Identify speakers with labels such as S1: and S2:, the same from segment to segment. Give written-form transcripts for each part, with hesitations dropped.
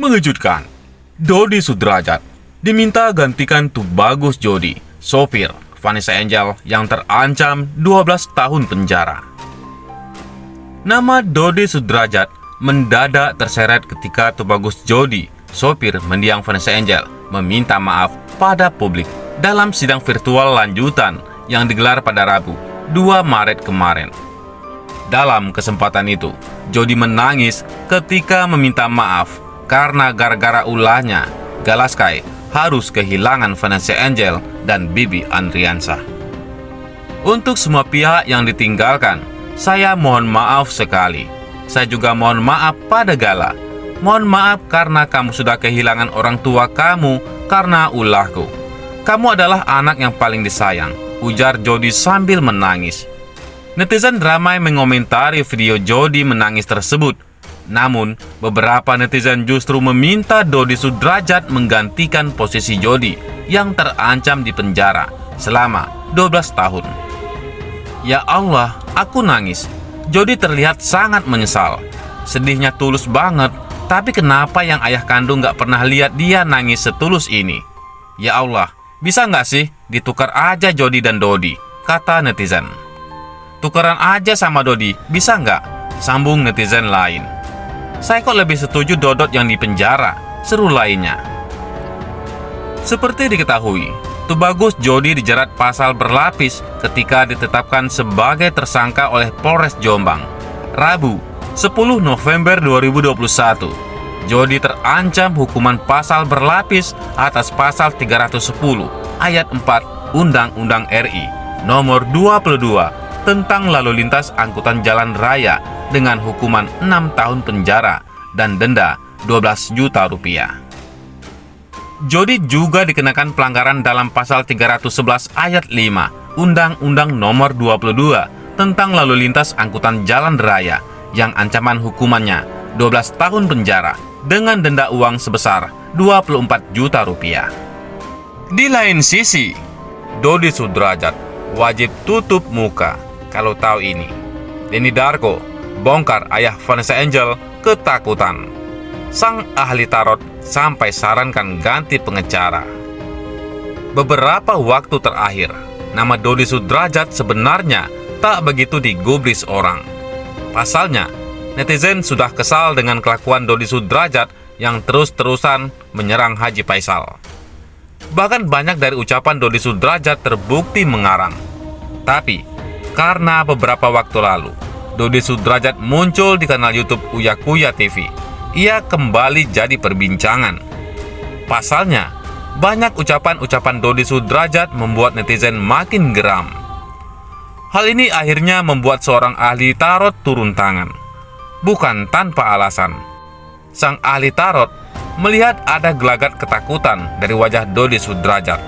S1: Mengejutkan, Dodi Sudrajat diminta gantikan Tubagus Jody, sopir Vanessa Angel yang terancam 12 tahun penjara. Nama Dodi Sudrajat mendadak terseret ketika Tubagus Jody, sopir mendiang Vanessa Angel, meminta maaf pada publik dalam sidang virtual lanjutan yang digelar pada Rabu, 2 Maret kemarin. Dalam kesempatan itu, Jody menangis ketika meminta maaf karena gara-gara ulahnya, Galaskai harus kehilangan Vanessa Angel dan Bibi Andriansah. Untuk semua pihak yang ditinggalkan, saya mohon maaf sekali. Saya juga mohon maaf pada Gala. Mohon maaf karena kamu sudah kehilangan orang tua kamu karena ulahku. Kamu adalah anak yang paling disayang, ujar Jody sambil menangis. Netizen ramai mengomentari video Jody menangis tersebut. Namun, beberapa netizen justru meminta Dodi Sudrajat menggantikan posisi Jody yang terancam di penjara selama 12 tahun. Ya Allah, aku nangis. Jody terlihat sangat menyesal. Sedihnya tulus banget, tapi kenapa yang ayah kandung gak pernah lihat dia nangis setulus ini? Ya Allah, bisa gak sih ditukar aja Jody dan Dodi, kata netizen. Tukeran aja sama Dodi, bisa nggak? Sambung netizen lain. Saya kok lebih setuju Dodot yang di penjara, seru lainnya. Seperti diketahui, Tubagus Jody dijerat pasal berlapis ketika ditetapkan sebagai tersangka oleh Polres Jombang. Rabu, 10 November 2021, Jody terancam hukuman pasal berlapis atas pasal 310 ayat 4 Undang-Undang RI nomor 22 tentang lalu lintas angkutan jalan raya dengan hukuman 6 tahun penjara dan denda 12 juta rupiah. Jody juga dikenakan pelanggaran dalam pasal 311 ayat 5 Undang-Undang nomor 22 tentang lalu lintas angkutan jalan raya yang ancaman hukumannya 12 tahun penjara dengan denda uang sebesar 24 juta rupiah. Di lain sisi, Dodi Sudrajat wajib tutup muka kalau tahu ini. Denny Darko bongkar ayah Vanessa Angel ketakutan. Sang ahli tarot sampai sarankan ganti pengacara. Beberapa waktu terakhir, nama Dodi Sudrajat sebenarnya tak begitu digubris orang. Pasalnya, netizen sudah kesal dengan kelakuan Dodi Sudrajat yang terus-terusan menyerang Haji Faisal. Bahkan banyak dari ucapan Dodi Sudrajat terbukti mengarang. Tapi, karena beberapa waktu lalu, Dodi Sudrajat muncul di kanal YouTube Uya Kuya TV, ia kembali jadi perbincangan. Pasalnya, banyak ucapan-ucapan Dodi Sudrajat membuat netizen makin geram. Hal ini akhirnya membuat seorang ahli tarot turun tangan. Bukan tanpa alasan. Sang ahli tarot melihat ada gelagat ketakutan dari wajah Dodi Sudrajat.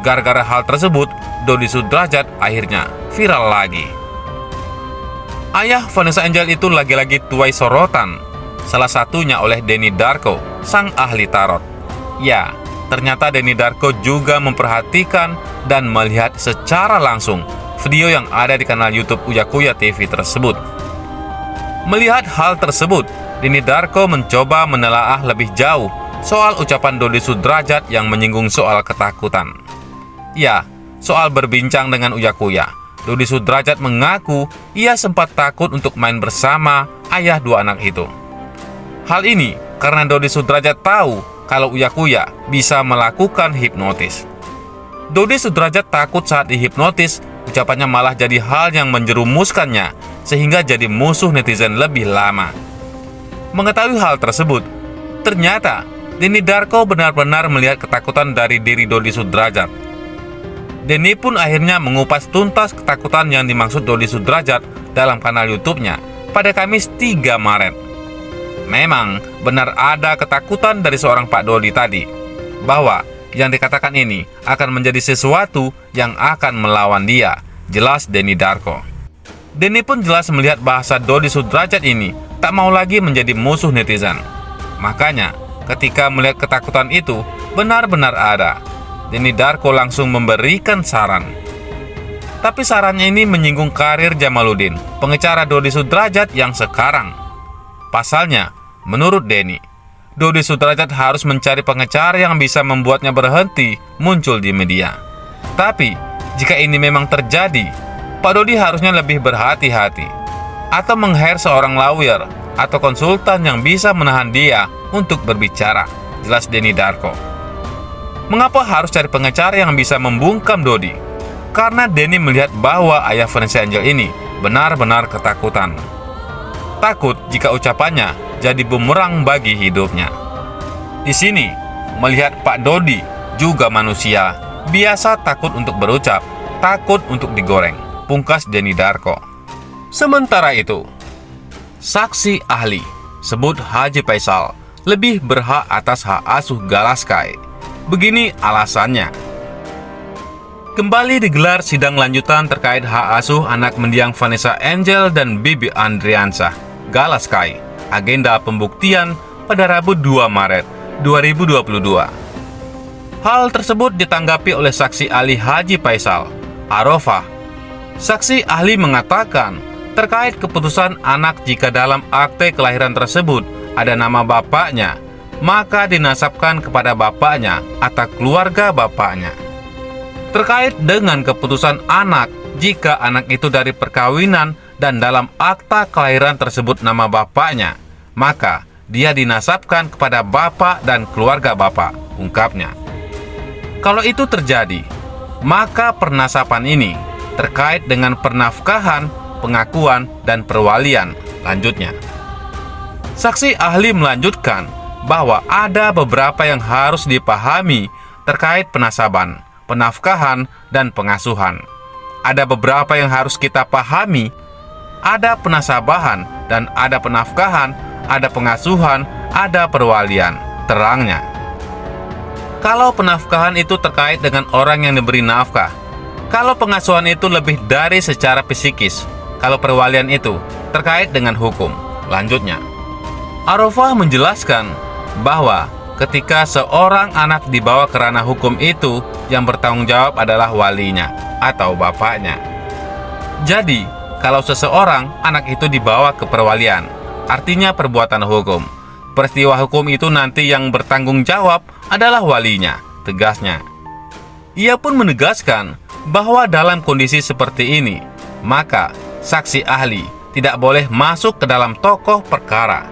S1: Gara-gara hal tersebut, Dodi Sudrajat akhirnya viral lagi. Ayah Vanessa Angel itu lagi-lagi tuai sorotan, salah satunya oleh Denny Darko, sang ahli tarot. Ya, ternyata Denny Darko juga memperhatikan dan melihat secara langsung video yang ada di kanal YouTube Uya Kuya TV tersebut. Melihat hal tersebut, Denny Darko mencoba menelaah lebih jauh soal ucapan Dodi Sudrajat yang menyinggung soal ketakutan. Ya, soal berbincang dengan Uya Kuya, Dodi Sudrajat mengaku ia sempat takut untuk main bersama ayah dua anak itu. Hal ini karena Dodi Sudrajat tahu kalau Uya Kuya bisa melakukan hipnotis. Dodi Sudrajat takut saat dihipnotis, ucapannya malah jadi hal yang menjerumuskannya sehingga jadi musuh netizen lebih lama. Mengetahui hal tersebut, ternyata Denny Darko benar-benar melihat ketakutan dari diri Dodi Sudrajat. Denny pun akhirnya mengupas tuntas ketakutan yang dimaksud Dodi Sudrajat dalam kanal YouTube-nya pada Kamis 3 Maret. Memang benar ada ketakutan dari seorang Pak Dodi tadi, bahwa yang dikatakan ini akan menjadi sesuatu yang akan melawan dia, jelas Denny Darko. Denny pun jelas melihat bahasa Dodi Sudrajat ini tak mau lagi menjadi musuh netizen. Makanya, ketika melihat ketakutan itu benar-benar ada, Denny Darko langsung memberikan saran. Tapi sarannya ini menyinggung karir Jamaluddin, pengacara Dodi Sudrajat yang sekarang. Pasalnya, menurut Denny, Dodi Sudrajat harus mencari pengacara yang bisa membuatnya berhenti muncul di media. Tapi, jika ini memang terjadi, Pak Dodi harusnya lebih berhati-hati atau meng-hire seorang lawyer atau konsultan yang bisa menahan dia untuk berbicara, jelas Denny Darko. Mengapa harus cari pengacara yang bisa membungkam Dodi? Karena Denny melihat bahwa ayah Vanessa Angel ini benar-benar ketakutan. Takut jika ucapannya jadi bumerang bagi hidupnya. Di sini, melihat Pak Dodi juga manusia, biasa takut untuk berucap, takut untuk digoreng, pungkas Denny Darko. Sementara itu, saksi ahli sebut Haji Faisal lebih berhak atas hak asuh Galaskai. Begini alasannya. Kembali digelar sidang lanjutan terkait hak asuh anak mendiang Vanessa Angel dan Bibi Andriansah, Galaskai. Agenda pembuktian pada Rabu 2 Maret 2022. Hal tersebut ditanggapi oleh saksi ahli Haji Faisal, Arofah. Saksi ahli mengatakan terkait keputusan anak jika dalam akte kelahiran tersebut ada nama bapaknya, maka dinasabkan kepada bapaknya atau keluarga bapaknya. Terkait dengan keputusan anak jika anak itu dari perkawinan dan dalam akta kelahiran tersebut nama bapaknya, maka dia dinasabkan kepada bapak dan keluarga bapak, ungkapnya. Kalau itu terjadi, maka pernasaban ini terkait dengan pernafkahan, pengakuan, dan perwalian, lanjutnya. Saksi ahli melanjutkan bahwa ada beberapa yang harus dipahami terkait penasaban, penafkahan, dan pengasuhan. Ada beberapa yang harus kita pahami. Ada penasabahan dan ada penafkahan, ada pengasuhan, ada perwalian, terangnya. Kalau penafkahan itu terkait dengan orang yang diberi nafkah, kalau pengasuhan itu lebih dari secara psikis, kalau perwalian itu terkait dengan hukum, lanjutnya. Arofah menjelaskan bahwa ketika seorang anak dibawa ke ranah hukum itu, yang bertanggung jawab adalah walinya atau bapaknya. Jadi, kalau seseorang anak itu dibawa ke perwalian, artinya perbuatan hukum. Peristiwa hukum itu nanti yang bertanggung jawab adalah walinya, tegasnya. Ia pun menegaskan bahwa dalam kondisi seperti ini, maka saksi ahli tidak boleh masuk ke dalam tokoh perkara.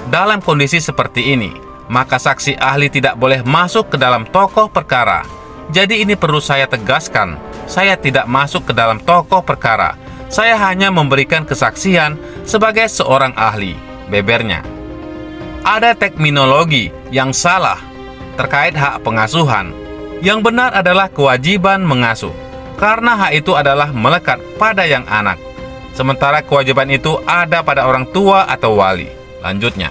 S1: Dalam kondisi seperti ini, maka saksi ahli tidak boleh masuk ke dalam tokoh perkara. Jadi ini perlu saya tegaskan, saya tidak masuk ke dalam tokoh perkara. Saya hanya memberikan kesaksian sebagai seorang ahli, bebernya. Ada terminologi yang salah terkait hak pengasuhan. Yang benar adalah kewajiban mengasuh, karena hak itu adalah melekat pada yang anak. Sementara kewajiban itu ada pada orang tua atau wali, lanjutnya.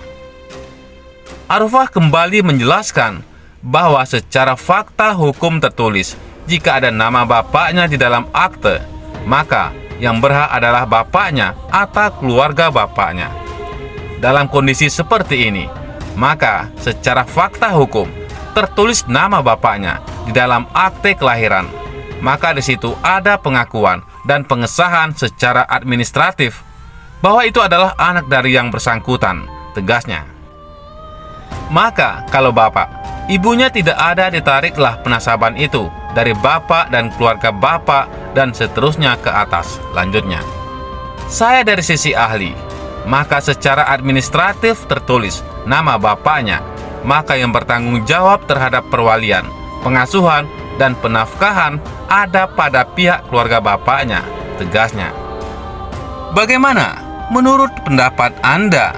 S1: Arofah kembali menjelaskan bahwa secara fakta hukum tertulis, jika ada nama bapaknya di dalam akte, maka yang berhak adalah bapaknya atau keluarga bapaknya. Dalam kondisi seperti ini, maka secara fakta hukum tertulis nama bapaknya di dalam akte kelahiran, maka di situ ada pengakuan dan pengesahan secara administratif bahwa itu adalah anak dari yang bersangkutan, tegasnya. Maka kalau bapak, ibunya tidak ada, ditariklah penasaban itu dari bapak dan keluarga bapak dan seterusnya ke atas, lanjutnya. Saya dari sisi ahli, maka secara administratif tertulis nama bapaknya, maka yang bertanggung jawab terhadap perwalian, pengasuhan, dan penafkahan ada pada pihak keluarga bapaknya, tegasnya. Bagaimana menurut pendapat Anda?